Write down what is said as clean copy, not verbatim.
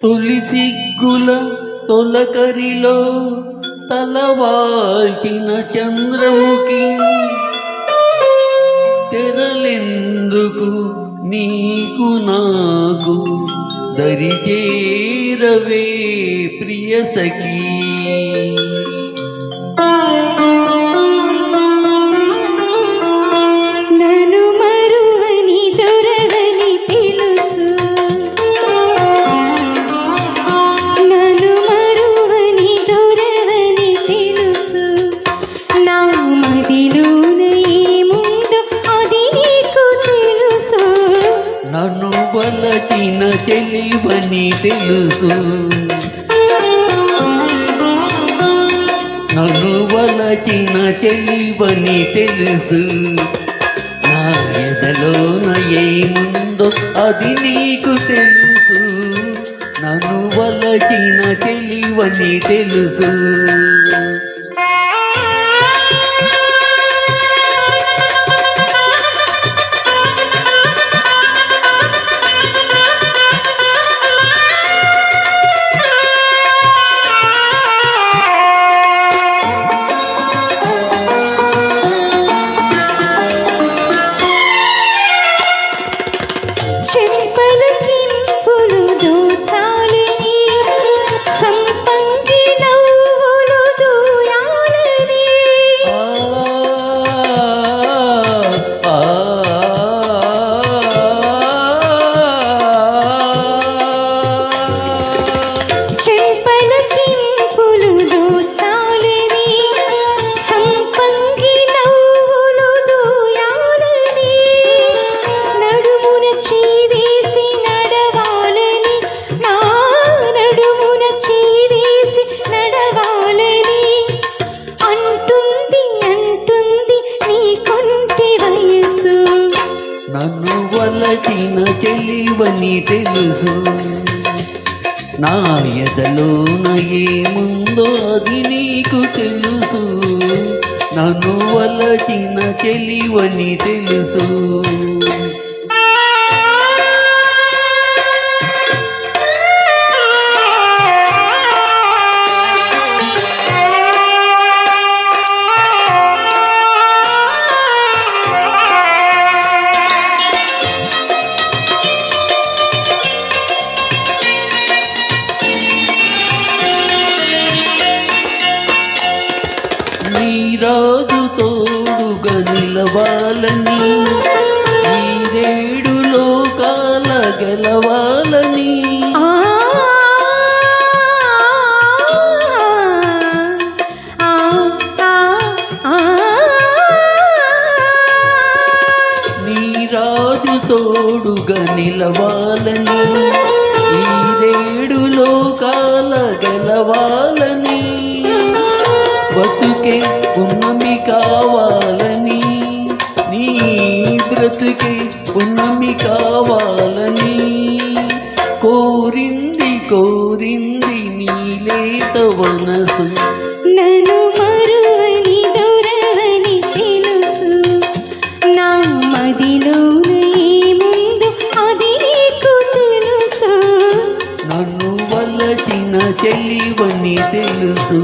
తొలి సిగ్గుల తొలకరిలో తలవాల్చిన చంద్రముఖి తెరలెందుకు నీకు నాకు దరిచేరవే ప్రియ సఖీ. నన్ను వలచిన చెలివని తెలుసు, నన్ను వలచిన చెలివని తెలుసు. నా ఎదలోన ఏముందో అది నీకు తెలుసు, నన్ను వలచిన చెలివని తెలుసు. నన్ను వలచిన చెలివని తెలుసు, నా ఎదలోన ఏముందో అది నీకు తెలుసు, నన్ను వలచిన చెలివని తెలుసు. రాజు తోడుగా నిలవాలని, ఈ రేడు లోకాల గెలవాలని, నీ రాజు తోడుగా నిలవాలని, ఈ రేడు లోకాల గెలవాలని, బతుకే పున్నమి కావాలని, నీ బ్రతుకే పున్నమి కావాలని, కోరింది కోరింది నీలేత వనసు. నన్ను మరువని దొరవని తెలుసు, నా మదిలోన ఏముందో అది నీకు తెలుసు, నన్ను వలచిన చెలివని తెలుసు.